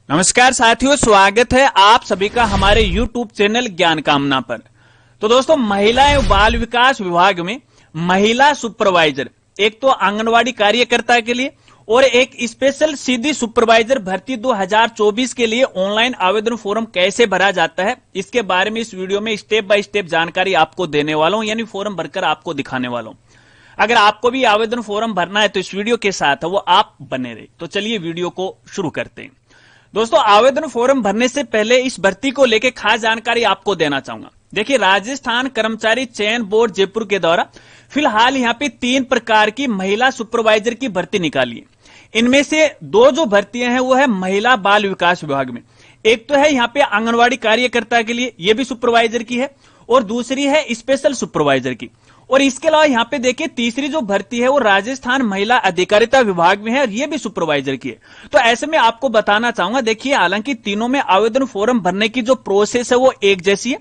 नमस्कार साथियों, स्वागत है आप सभी का हमारे YouTube चैनल ज्ञान कामना पर। तो दोस्तों, महिला एवं बाल विकास विभाग में महिला सुपरवाइजर, एक तो आंगनवाड़ी कार्यकर्ता के लिए और एक स्पेशल सीधी सुपरवाइजर भर्ती 2024 के लिए ऑनलाइन आवेदन फॉर्म कैसे भरा जाता है, इसके बारे में इस वीडियो में स्टेप बाय स्टेप जानकारी आपको देने वाला हूं, यानी फॉर्म भरकर आपको दिखाने वाला हूं। अगर आपको भी आवेदन फॉर्म भरना है तो इस वीडियो के साथ वो आप बने रहे। तो चलिए वीडियो को शुरू करते हैं। दोस्तों, आवेदन फॉर्म भरने से पहले इस भर्ती को लेकर खास जानकारी आपको देना चाहूंगा। देखिए, राजस्थान कर्मचारी चयन बोर्ड जयपुर के द्वारा फिलहाल यहाँ पे 3 प्रकार की महिला सुपरवाइजर की भर्ती निकाली है। इनमें से 2 जो भर्तियां हैं वो है महिला बाल विकास विभाग में। एक तो है यहाँ पे आंगनवाड़ी कार्यकर्ता के लिए, ये भी सुपरवाइजर की है, और दूसरी है स्पेशल सुपरवाइजर की। और इसके अलावा यहाँ पे देखिए, तीसरी जो भर्ती है वो राजस्थान महिला अधिकारिता विभाग में है और ये भी सुपरवाइजर की है। तो ऐसे में आपको बताना चाहूंगा, देखिए हालांकि तीनों में आवेदन फॉर्म भरने की जो प्रोसेस है वो एक जैसी है।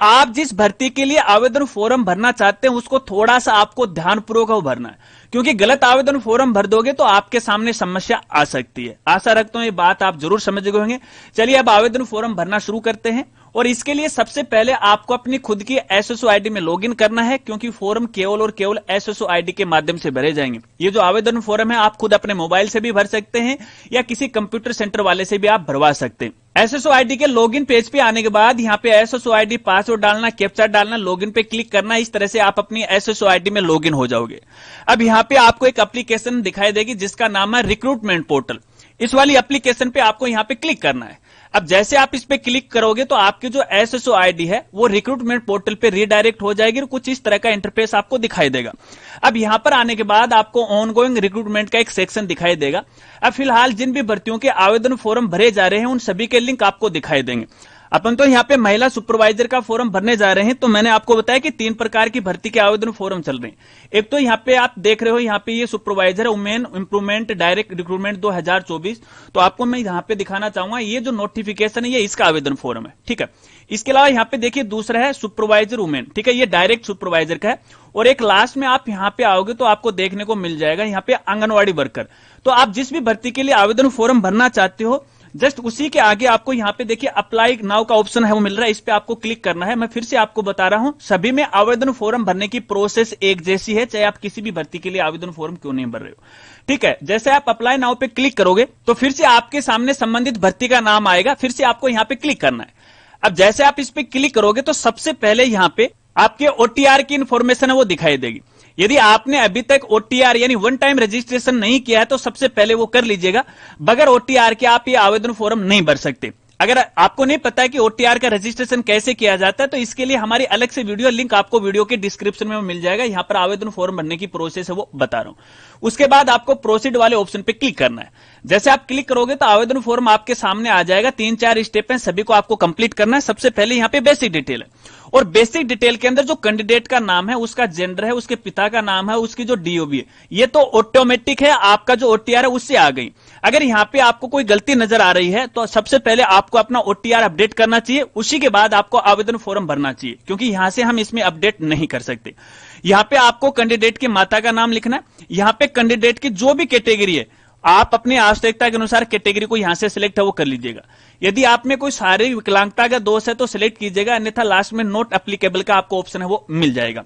आप जिस भर्ती के लिए आवेदन फॉर्म भरना चाहते हैं उसको थोड़ा सा आपको ध्यानपूर्वक भरना है, क्योंकि गलत आवेदन फॉर्म भर दोगे तो आपके सामने समस्या आ सकती है। आशा रखता हूं ये बात आप जरूर समझ गए होंगे। चलिए अब आवेदन फॉर्म भरना शुरू करते हैं। और इसके लिए सबसे पहले आपको अपनी खुद की एसएसओ आईडी में लॉगिन करना है, क्योंकि फॉर्म केवल और केवल एसएसओ आईडी के माध्यम से भरे जाएंगे। ये जो आवेदन फॉर्म है आप खुद अपने मोबाइल से भी भर सकते हैं या किसी कंप्यूटर सेंटर वाले से भी आप भरवा सकते हैं। एसएसओ आईडी के लॉगिन पेज पे आने के बाद यहाँ पे एसएसओ आईडी पासवर्ड डालना, कैप्चा डालना, लॉगिन पे क्लिक करना। इस तरह से आप अपनी एसएसओ आईडी में लॉगिन हो जाओगे। अब यहाँ पे आपको एक एप्लीकेशन दिखाई देगी जिसका नाम है रिक्रूटमेंट पोर्टल। इस वाली एप्लीकेशन पे आपको यहाँ पे क्लिक करना है। अब जैसे आप इस पे क्लिक करोगे तो आपकी जो एसएसओ आईडी है वो रिक्रूटमेंट पोर्टल पे रीडायरेक्ट हो जाएगी और कुछ इस तरह का इंटरफेस आपको दिखाई देगा। अब यहां पर आने के बाद आपको ऑनगोइंग रिक्रूटमेंट का एक सेक्शन दिखाई देगा। अब फिलहाल जिन भी भर्तियों के आवेदन फॉर्म भरे जा रहे हैं उन सभी के लिंक आपको दिखाई देंगे। अपन तो यहाँ पे महिला सुपरवाइजर का फॉर्म भरने जा रहे हैं, तो मैंने आपको बताया कि 3 प्रकार की भर्ती के आवेदन फॉर्म चल रहे हैं। एक तो यहाँ पे आप देख रहे हो, यहाँ पे ये supervisor women improvement direct recruitment 2024। तो आपको मैं यहाँ पे दिखाना चाहूंगा, ये जो नोटिफिकेशन है ये इसका आवेदन फॉर्म है, ठीक है। इसके अलावा यहाँ पे देखिए दूसरा है सुपरवाइजर वुमेन, ठीक है, ये डायरेक्ट सुपरवाइजर का है। और एक लास्ट में आप यहाँ पे आओगे तो आपको देखने को मिल जाएगा यहाँ पे आंगनवाड़ी वर्कर। तो आप जिस भी भर्ती के लिए आवेदन फॉर्म भरना चाहते हो, जस्ट उसी के आगे आपको यहाँ पे देखिए अप्लाई नाउ का ऑप्शन है वो मिल रहा है, इस पे आपको क्लिक करना है। मैं फिर से आपको बता रहा हूं, सभी में आवेदन फॉर्म भरने की प्रोसेस एक जैसी है, चाहे आप किसी भी भर्ती के लिए आवेदन फॉर्म क्यों नहीं भर रहे हो, ठीक है। जैसे आप अप्लाई नाउ पे क्लिक करोगे तो फिर से आपके सामने संबंधित भर्ती का नाम आएगा, फिर से आपको यहाँ पे क्लिक करना है। अब जैसे आप इस पे क्लिक करोगे तो सबसे पहले यहाँ पे आपके ओटीआर की इंफॉर्मेशन है वो दिखाई देगी। यदि आपने अभी तक ओटीआर यानी वन टाइम रजिस्ट्रेशन नहीं किया है तो सबसे पहले वो कर लीजिएगा। बगैर ओटीआर के आप ये आवेदन फॉर्म नहीं भर सकते। अगर आपको नहीं पता है कि ओटीआर का रजिस्ट्रेशन कैसे किया जाता है तो इसके लिए हमारी अलग से वीडियो, लिंक आपको वीडियो के डिस्क्रिप्शन में मिल जाएगा। यहां पर आवेदन फॉर्म भरने की प्रोसेस है वो बता रहा हूं। उसके बाद आपको प्रोसीड वाले ऑप्शन पे क्लिक करना है। जैसे आप क्लिक करोगे तो आवेदन फॉर्म आपके सामने आ जाएगा। 3-4 स्टेप हैं, सभी को आपको कंप्लीट करना है। सबसे पहले यहाँ पे बेसिक डिटेल है, और बेसिक डिटेल के अंदर जो कैंडिडेट का नाम है, उसका जेंडर है, उसके पिता का नाम है, उसकी जो डीओबी है, ये तो ऑटोमेटिक है, आपका जो ओटीआर है उससे आ गई। अगर यहाँ पे आपको कोई गलती नजर आ रही है तो सबसे पहले आपको अपना ओटीआर अपडेट करना चाहिए, उसी के बाद आपको आवेदन फॉर्म भरना चाहिए, क्योंकि यहां से हम इसमें अपडेट नहीं कर सकते। यहाँ पे आपको कैंडिडेट की माता का नाम लिखना है। यहाँ पे कैंडिडेट की जो भी कैटेगरी है आप अपनी आवश्यकता के अनुसार कैटेगरी को यहां से सिलेक्ट है वो कर लीजिएगा। यदि आप में कोई शारीरिक विकलांगता का दोष है तो सिलेक्ट कीजिएगा, अन्यथा लास्ट में नॉट एप्लीकेबल का आपको ऑप्शन है वो मिल जाएगा।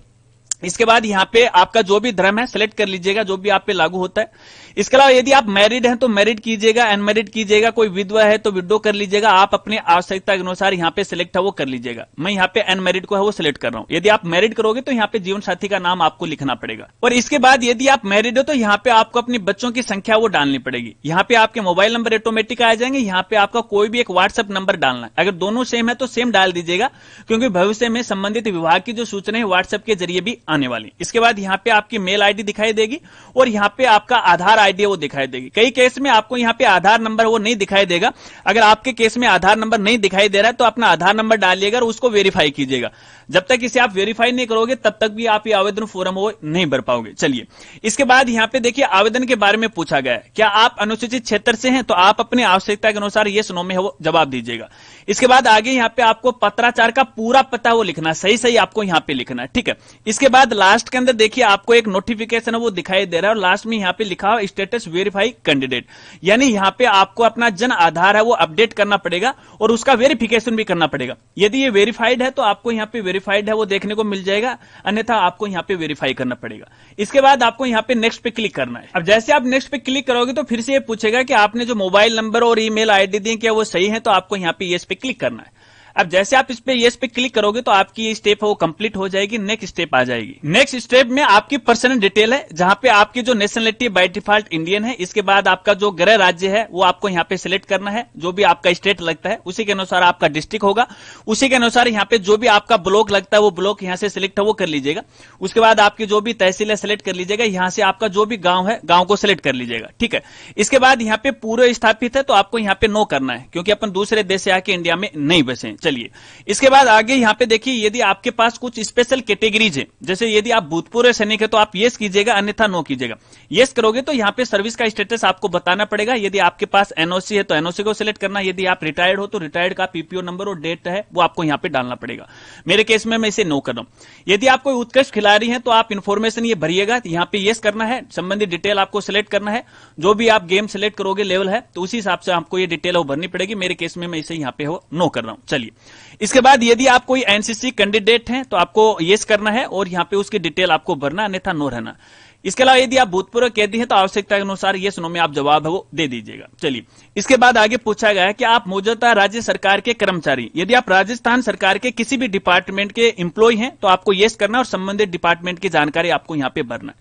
इसके बाद यहाँ पे आपका जो भी धर्म है सिलेक्ट कर लीजिएगा, जो भी आप पे लागू होता है। इसके अलावा यदि आप मैरिड हैं तो मैरिड कीजिएगा, अनमैरिड कीजिएगा, कोई विधवा है तो विडो कर लीजिएगा। आप अपने आवश्यकता के अनुसार यहाँ पे सिलेक्ट है वो कर लीजिएगा। मैं यहाँ पे अनमैरिड को है वो सिलेक्ट कर रहा हूँ। यदि आप मैरिड करोगे तो यहाँ पे जीवन साथी का नाम आपको लिखना पड़ेगा। और इसके बाद यदि आप मैरिड हो तो यहाँ पे आपको अपनी बच्चों की संख्या वो डालनी पड़ेगी। यहाँ पे आपके मोबाइल नंबर ऑटोमेटिक आ जाएंगे। यहाँ पे आपका कोई भी एक व्हाट्सएप नंबर डालना है। अगर दोनों सेम है तो सेम डाल दीजिएगा, क्योंकि भविष्य में संबंधित विभाग की जो सूचनाएं व्हाट्सएप के जरिए भी आने वाली। इसके बाद यहाँ पे आपकी मेल आईडी दिखाई देगी और यहाँ पे आपका आधार आईडी वो दिखाई देगी। कई केस में आपको यहाँ पे आधार नंबर वो नहीं दिखाई देगा। अगर आपके केस में आधार नंबर नहीं दिखाई दे रहा है तो अपना आधार नंबर डालिएगा और उसको वेरीफाई कीजिएगा। जब तक इसे आप वेरीफाई नहीं करोगे तब तक भी आप ये आवेदन फॉर्म वो नहीं भर पाओगे। चलिए, इसके बाद यहाँ पे देखिए आवेदन के बारे में पूछा गया है, क्या आप अनुसूचित क्षेत्र से हैं, तो आप अपनी आवश्यकता के अनुसार ये नो में वो जवाब दीजिएगा। इसके बाद आगे यहाँ पे आपको पत्राचार का पूरा पता वो लिखना है, सही आपको यहाँ पे लिखना है, ठीक है। इसके बाद लास्ट के अंदर देखिए आपको एक नोटिफिकेशन है वो दिखाई दे रहा है और लास्ट में यहाँ पे लिखा हो स्टेटस वेरीफाई कैंडिडेट, यानी यहाँ पे आपको अपना जन आधार है वो अपडेट करना पड़ेगा और उसका वेरिफिकेशन भी करना पड़ेगा। यदि ये वेरीफाइड है तो आपको यहाँ पे वेरीफाइड है वो देखने को मिल जाएगा, अन्यथा आपको यहाँ पे वेरीफाई करना पड़ेगा। इसके बाद आपको यहाँ पे नेक्स्ट पे क्लिक करना है। अब जैसे आप नेक्स्ट पे क्लिक करोगे तो फिर से ये पूछेगा कि आपने जो मोबाइल नंबर और ईमेल आईडी दी क्या वो सही है, तो आपको यहाँ पे यस पे क्लिक करना है। अब जैसे आप इस पे यस पे क्लिक करोगे तो आपकी ये स्टेप है वो कंप्लीट हो जाएगी, नेक्स्ट स्टेप आ जाएगी। नेक्स्ट स्टेप में आपकी पर्सनल डिटेल है जहां पे आपकी जो नेशनलिटी बाय डिफॉल्ट इंडियन है, इसके बाद आपका जो गृह राज्य है वो आपको यहाँ पे सिलेक्ट करना है, जो भी आपका स्टेट लगता है उसी के अनुसार आपका डिस्ट्रिक्ट होगा, उसी के अनुसार यहाँ पे जो भी आपका ब्लॉक लगता है वो ब्लॉक यहाँ से सिलेक्ट है वो कर लीजिएगा। उसके बाद आपकी जो भी तहसील है सिलेक्ट कर लीजिएगा, यहाँ से आपका जो भी गांव है गांव को सिलेक्ट कर लीजिएगा, ठीक है। इसके बाद यहाँ पे पूरे स्थापित है तो आपको यहाँ पे नो करना है, क्योंकि अपन दूसरे देश से आके इंडिया में नहीं बसे। चलिए इसके बाद आगे यहाँ पे देखिए, यदि आपके पास कुछ स्पेशल कैटेगरीज है, जैसे यदि आप भूतपूर्व सैनिक है तो आप यस कीजिएगा, अन्यथा नो कीजिएगा। यस करोगे तो यहाँ पे सर्विस का स्टेटस आपको बताना पड़ेगा। यदि आपके पास एनओसी है तो एनओसी को सिलेक्ट करना, यदि आप रिटायर्ड हो तो रिटायर्ड का पीपीओ नंबर और डेट है वो आपको यहाँ पे डालना पड़ेगा। मेरे केस में मैं इसे नो कर रहा हूं। यदि आप कोई उत्कृष्ट खिलाड़ी है तो आप इन्फॉर्मेशन ये भरिएगा, यहाँ पे यस करना है, संबंधित डिटेल आपको सिलेक्ट करना है, जो भी आप गेम सिलेक्ट करोगे लेवल है तो उसी हिसाब से आपको ये डिटेल भरनी पड़ेगी। मेरे केस में मैं इसे यहाँ पे नो कर रहा हूं। चलिए इसके बाद यदि आप कोई एनसीसी कैंडिडेट हैं तो आपको यस करना है और यहाँ पे उसकी डिटेल आपको भरना, अन्यथा नो रहना। इसके अलावा यदि आप भूतपूर्व कैदी हैं तो आवश्यकता के अनुसार यस नो में आप जवाब है वो दे दीजिएगा। चलिए इसके बाद आगे पूछा गया है कि आप मौजूदा राज्य सरकार के कर्मचारी, यदि आप राजस्थान सरकार के किसी भी डिपार्टमेंट के एम्प्लॉय हैं तो आपको यस करना और संबंधित डिपार्टमेंट की जानकारी आपको यहाँ पे भरना।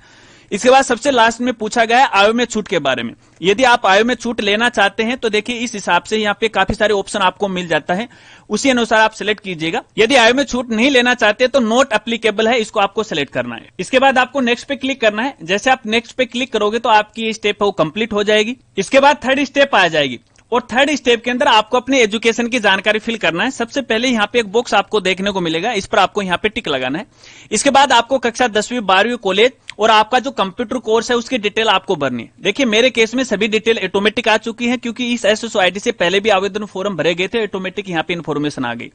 इसके बाद सबसे लास्ट में पूछा गया है आयु में छूट के बारे में। यदि आप आयु में छूट लेना चाहते हैं तो देखिए इस हिसाब से यहाँ पे काफी सारे ऑप्शन आपको मिल जाता है, उसी अनुसार आप सिलेक्ट कीजिएगा। यदि आयु में छूट नहीं लेना चाहते तो नॉट एप्लीकेबल है, इसको आपको सिलेक्ट करना है। इसके बाद आपको नेक्स्ट पे क्लिक करना है। जैसे आप नेक्स्ट पे क्लिक करोगे तो आपकी स्टेप है वो कंप्लीट हो जाएगी। इसके बाद थर्ड स्टेप आ जाएगी और थर्ड स्टेप के अंदर आपको अपने एजुकेशन की जानकारी फिल करना है। सबसे पहले यहाँ पे एक बॉक्स आपको देखने को मिलेगा, इस पर आपको यहाँ पे टिक लगाना है। इसके बाद आपको कक्षा 10वीं 12वीं कॉलेज और आपका जो कंप्यूटर कोर्स है उसकी डिटेल आपको भरनी है। देखिए मेरे केस में सभी डिटेल ऑटोमेटिक आ चुकी है, क्योंकि इस एसएसओ आईडी से पहले भी आवेदन फॉर्म भरे गए थे, ऑटोमेटिक यहाँ पे इन्फॉर्मेशन आ गई।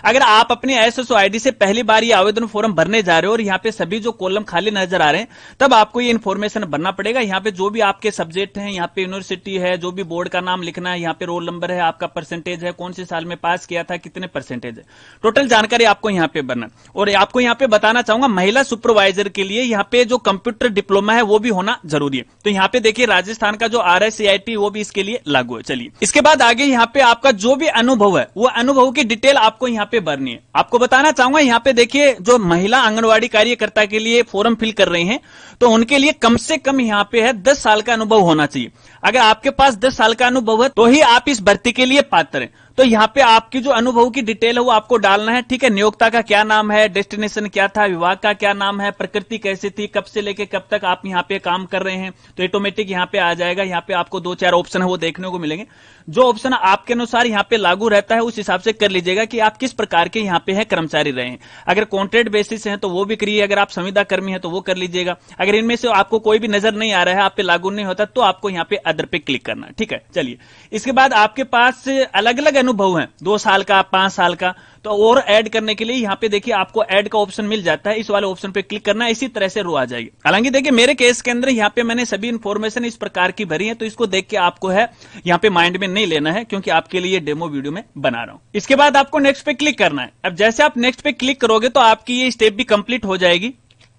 अगर आप अपने एसएसओ आईडी से पहली बार ये आवेदन फॉर्म भरने जा रहे हो और यहाँ पे सभी जो कॉलम खाली नजर आ रहे हैं, तब आपको ये इन्फॉर्मेशन भरना पड़ेगा। यहाँ पे जो भी आपके सब्जेक्ट हैं, यहाँ पे यूनिवर्सिटी है, जो भी बोर्ड का नाम लिखना है, यहाँ पे रोल नंबर है, आपका परसेंटेज है, कौन से साल में पास किया था, कितने परसेंटेज है, टोटल जानकारी आपको यहाँ पे भरना। और आपको यहाँ पे बताना चाहूंगा महिला सुपरवाइजर के लिए यहाँ पे जो कंप्यूटर डिप्लोमा है वो भी होना जरूरी है। तो यहाँ पे देखिए राजस्थान का जो RICIT वो भी इसके लिए लागू है। चलिए इसके बाद आगे यहाँ पे आपका जो भी अनुभव है वो अनुभव की डिटेल आपको यहाँ पे भरनी है। आपको बताना चाहूंगा यहाँ पे देखिए जो महिला आंगनवाड़ी कार्यकर्ता के लिए फॉर्म फिल कर रहे हैं तो उनके लिए कम से कम यहाँ पे है 10 साल का अनुभव होना चाहिए। अगर आपके पास 10 साल का अनुभव है तो ही आप इस भर्ती के लिए पात्र हैं। तो यहाँ पे आपकी जो अनुभव की डिटेल है वो आपको डालना है, ठीक है। नियोक्ता का क्या नाम है, डेस्टिनेशन क्या था, विभाग का क्या नाम है, प्रकृति कैसी थी, कब से लेके कब तक आप यहाँ पे काम कर रहे हैं, तो ऑटोमेटिक यहाँ पे आ जाएगा। यहाँ पे आपको 2-4 ऑप्शन है वो देखने को मिलेंगे, जो ऑप्शन आपके अनुसार यहाँ पे लागू रहता है उस हिसाब से कर लीजिएगा कि आप किस प्रकार के यहाँ पे है कर्मचारी रहे हैं। अगर कॉन्ट्रैक्ट बेसिस है तो वो भी करिए, अगर आप संविदा कर्मी है तो वो कर लीजिएगा। अगर इनमें से आपको कोई भी नजर नहीं आ रहा है, आप पे लागू नहीं होता, तो आपको यहाँ पे अदर पे क्लिक करना है, ठीक है। चलिए इसके बाद आपके पास अलग अलग अनुभव है, 2 साल का, 5 साल का, तो और ऐड करने के लिए यहाँ पे देखिए आपको ऐड का ऑप्शन मिल जाता है, इस वाले ऑप्शन पे क्लिक करना है, इसी तरह से रो आ जाएगी। हालांकि देखिए मेरे केस के अंदर यहाँ पे मैंने सभी इंफॉर्मेशन इस प्रकार की भरी है, तो इसको देख के आपको है यहाँ पे माइंड में नहीं लेना है, क्योंकि आपके लिए डेमो वीडियो में बना रहा हूं। इसके बाद आपको नेक्स्ट पे क्लिक करना है। अब जैसे आप नेक्स्ट पे क्लिक करोगे तो आपकी ये स्टेप भी कंप्लीट हो जाएगी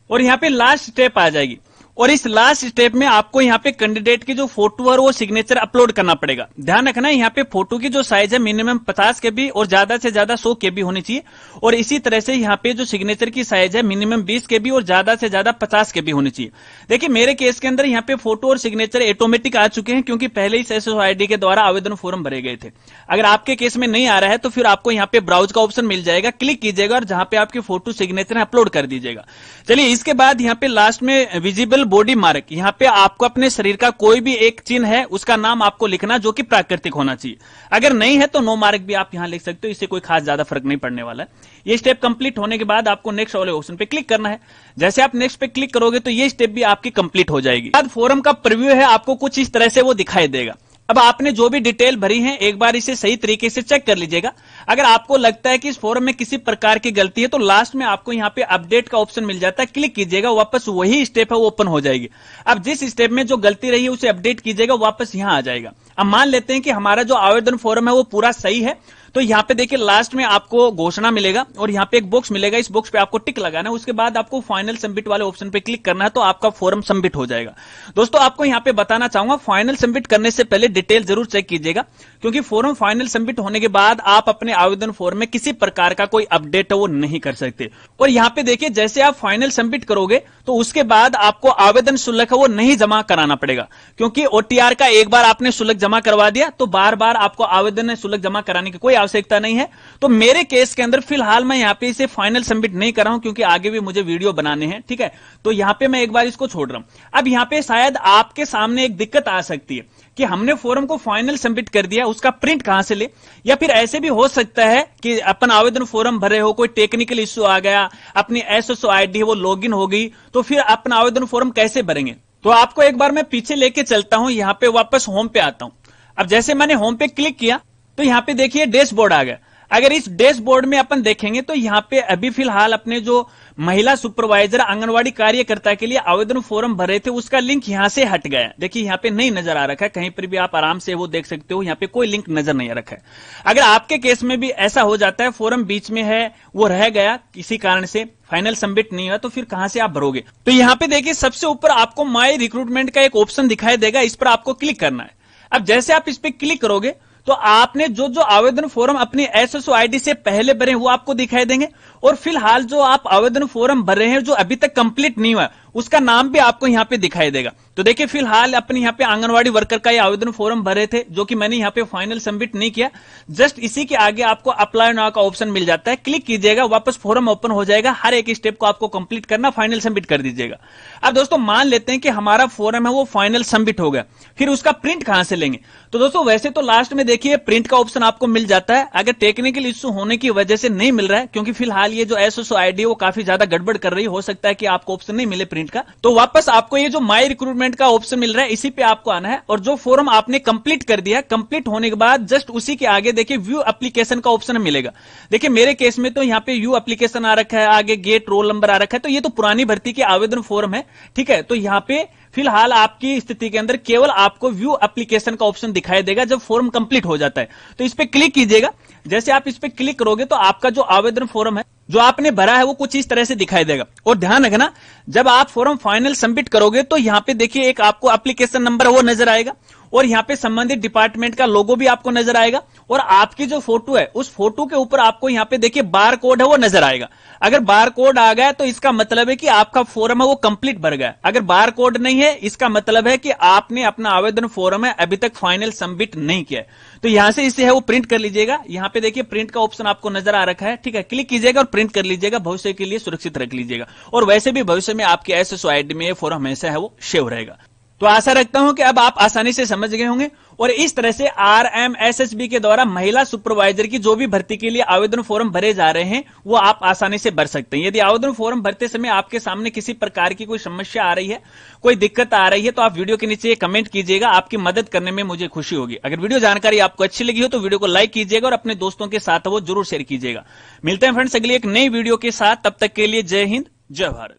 और यहाँ पे लास्ट स्टेप आ जाएगी। और इस लास्ट स्टेप में आपको यहाँ पे कैंडिडेट की जो फोटो है वो सिग्नेचर अपलोड करना पड़ेगा। ध्यान रखना है यहाँ पे फोटो की जो साइज है मिनिमम 50 KB और ज्यादा से ज्यादा 100 KB होनी चाहिए। और इसी तरह से यहाँ पे जो सिग्नेचर की साइज है मिनिमम 20 KB और ज्यादा से ज्यादा 50 KB होनी चाहिए। देखिए मेरे केस के अंदर यहाँ पे फोटो और सिग्नेचर ऑटोमेटिक आ चुके हैं, क्योंकि पहले ही एसएसओ आईडी के द्वारा आवेदन फॉर्म भरे गए थे। अगर आपके केस में नहीं आ रहा है तो फिर आपको यहाँ पे ब्राउज का ऑप्शन मिल जाएगा, क्लिक कीजिएगा और जहां पे आपकी फोटो सिग्नेचर अपलोड कर दीजिएगा। चलिए इसके बाद यहाँ पे लास्ट में विजिबल बॉडी मार्क, यहाँ पे आपको अपने शरीर का कोई भी एक चिन्ह है उसका नाम आपको लिखना, जो कि प्राकृतिक होना चाहिए। अगर नहीं है तो नो मार्क भी आप यहाँ लिख सकते हो, इससे कोई खास ज्यादा फर्क नहीं पड़ने वाला है। ये स्टेप कंप्लीट होने के बाद आपको नेक्स्ट वाले ऑप्शन पे क्लिक करना है। जैसे आप नेक्स्ट पे क्लिक करोगे तो ये स्टेप भी आपकी कंप्लीट हो जाएगी। बाद फॉर्म का प्रीव्यू है, आपको कुछ इस तरह से वो दिखाई देगा। अब आपने जो भी डिटेल भरी है एक बार इसे सही तरीके से चेक कर लीजिएगा। अगर आपको लगता है कि इस फॉर्म में किसी प्रकार की गलती है तो लास्ट में आपको यहां पे अपडेट का ऑप्शन मिल जाता है, क्लिक कीजिएगा, वापस वही स्टेप है वो ओपन हो जाएगी। अब जिस स्टेप में जो गलती रही है उसे अपडेट कीजिएगा, वापस यहां आ जाएगा। अब मान लेते हैं कि हमारा जो आवेदन फॉर्म है वो पूरा सही है, तो यहां पे देखिए लास्ट में आपको घोषणा मिलेगा और यहां पे एक बॉक्स मिलेगा, इस बॉक्स पे आपको टिक लगाना है, उसके बाद आपको फाइनल सबमिट वाले ऑप्शन पे क्लिक करना है, तो आपका फॉर्म सबमिट हो जाएगा। दोस्तों आपको यहां पे बताना चाहूंगा, फाइनल सबमिट करने से पहले डिटेल जरूर चेक कीजिएगा, क्योंकि फॉर्म फाइनल सबमिट होने के बाद आप अपने आवेदन फॉर्म में किसी प्रकार का कोई अपडेट है वो नहीं कर सकते। और यहां पे देखिए जैसे आप फाइनल सबमिट करोगे तो उसके बाद आपको आवेदन शुल्क है वो नहीं जमा कराना पड़ेगा, क्योंकि ओटीआर का एक बार आपने शुल्क जमा करवा दिया तो बार बार आपको आवेदन शुल्क जमा कराने की कोई आवश्यकता नहीं है। तो मेरे केस के अंदर फिलहाल मैं यहां पे इसे फाइनल सबमिट नहीं कर रहा हूं, क्योंकि आगे भी मुझे वीडियो बनाने हैं, ठीक है। तो यहां पे मैं एक बार इसको छोड़ रहा हूं। अब यहां पे शायद आपके सामने एक दिक्कत आ सकती है कि हमने फॉर्म को फाइनल सबमिट कर दिया, उसका प्रिंट कहां से ले, या फिर ऐसे भी हो सकता है कि अपन आवेदन फॉर्म भरे हो, कोई टेक्निकल इश्यू आ गया, अपनी एसएसओ आईडी है वो लॉगिन हो गई, तो फिर अपन आवेदन फॉर्म कैसे भरेंगे। तो आपको एक बार मैं पीछे लेके चलता हूं, यहां पे वापस होम पे आता हूं। अब जैसे मैंने होम पे क्लिक किया तो यहां पे देखिए डैशबोर्ड आ गया। अगर इस डैशबोर्ड में अपन देखेंगे तो यहां पे अभी फिलहाल अपने जो महिला सुपरवाइजर आंगनवाड़ी कार्यकर्ता के लिए आवेदन फॉर्म भरे थे उसका लिंक यहां से हट गया। देखिए यहां पे नहीं नजर आ रखा है, कहीं पर भी आप आराम से वो देख सकते हो, यहां पे कोई लिंक नजर नहीं आ रखा है। अगर आपके केस में भी ऐसा हो जाता है, फॉर्म बीच में है वो रह गया किसी कारण से, फाइनल सबमिट नहीं हुआ, तो फिर कहां से आप भरोगे। तो यहां पे देखिए सबसे ऊपर आपको माई रिक्रूटमेंट का एक ऑप्शन दिखाई देगा, इस पर आपको क्लिक करना है। अब जैसे आप इस पर क्लिक करोगे तो आपने जो जो आवेदन फॉर्म अपनी एसएसओ आईडी से पहले भरे वो आपको दिखाई देंगे, और फिलहाल जो आप आवेदन फॉर्म भर रहे हैं जो अभी तक कंप्लीट नहीं हुआ उसका नाम भी आपको यहां पे दिखाई देगा। तो देखिए फिलहाल अपने यहां पे आंगनवाड़ी वर्कर का ये आवेदन फॉर्म भरे थे, जो कि मैंने यहां पे फाइनल सबमिट नहीं किया। जस्ट इसी के आगे आपको अप्लाई नाउ का ऑप्शन मिल जाता है, क्लिक कीजिएगा, वापस फॉर्म ओपन हो जाएगा। हर एक स्टेप को आपको कंप्लीट करना, फाइनल सबमिट कर दीजिएगा। अब दोस्तों मान लेते हैं कि हमारा फॉर्म है वो फाइनल सबमिट हो गया, फिर उसका प्रिंट कहां से लेंगे। तो दोस्तों वैसे तो लास्ट में देखिए प्रिंट का ऑप्शन आपको मिल जाता है, अगर टेक्निकल इश्यू होने की वजह से नहीं मिल रहा है, क्योंकि फिलहाल ये जो एसएसओ आईडी वो काफी ज्यादा गड़बड़ कर रही है, हो सकता है कि आपको ऑप्शन नहीं मिले प्रिंट का, तो वापस आपको ये जो माई रिक्रूटमेंट का ऑप्शन मिल रहा है इसी पे आपको आना है, और जो फॉर्म आपने कंप्लीट कर दिया, कंप्लीट होने के बाद जस्ट उसी के आगे देखिए व्यू एप्लीकेशन का ऑप्शन मिलेगा। देखिए मेरे केस में तो यहाँ पे व्यू एप्लीकेशन आ रखा है, आगे गेट रोल नंबर आ रखा है, तो ये तो पुरानी भर्ती के आवेदन फॉर्म है, ठीक है। तो यहाँ पे फिलहाल आपकी स्थिति के अंदर केवल आपको व्यू एप्लीकेशन का ऑप्शन दिखाई देगा जब फॉर्म कंप्लीट हो जाता है। तो इस पे क्लिक कीजिएगा, जैसे आप इस पे क्लिक करोगे तो आपका जो आवेदन फॉर्म है जो आपने भरा है वो कुछ इस तरह से दिखाई देगा। और ध्यान रखना जब आप फॉर्म फाइनल सबमिट करोगे तो यहां पे देखिए एक आपको एप्लीकेशन नंबर वो नजर आएगा, और यहां पे संबंधित डिपार्टमेंट का लोगो भी आपको नजर आएगा, और आपकी जो फोटो है उस फोटो के ऊपर आपको यहां पे देखिए बार कोड है वो नजर आएगा। अगर बार कोड आ गया तो इसका मतलब है कि आपका फॉर्म है वो कंप्लीट भर गया, अगर बार कोड नहीं है इसका मतलब है कि आपने अपना आवेदन फॉर्म है अभी तक फाइनल सबमिट नहीं किया। तो यहां से इसे है वो प्रिंट कर लीजिएगा, यहां पे देखिए प्रिंट का ऑप्शन आपको नजर आ रखा है, ठीक है। क्लिक कीजिएगा और प्रिंट कर लीजिएगा, भविष्य के लिए सुरक्षित रख लीजिएगा, और वैसे भी भविष्य में आपके एसएसओ आईडी में ये फॉर्म हमेशा है वो सेव रहेगा। तो आशा रखता हूं कि अब आप आसानी से समझ गए होंगे, और इस तरह से आरएमएसएसबी के द्वारा महिला सुपरवाइजर की जो भी भर्ती के लिए आवेदन फॉर्म भरे जा रहे हैं वो आप आसानी से भर सकते हैं। यदि आवेदन फॉर्म भरते समय आपके सामने किसी प्रकार की कोई समस्या आ रही है, कोई दिक्कत आ रही है, तो आप वीडियो के नीचे कमेंट कीजिएगा, आपकी मदद करने में मुझे खुशी होगी। अगर वीडियो जानकारी आपको अच्छी लगी हो तो वीडियो को लाइक कीजिएगा और अपने दोस्तों के साथ वो जरूर शेयर कीजिएगा। मिलते हैं फ्रेंड्स अगली एक नई वीडियो के साथ, तब तक के लिए जय हिंद जय भारत।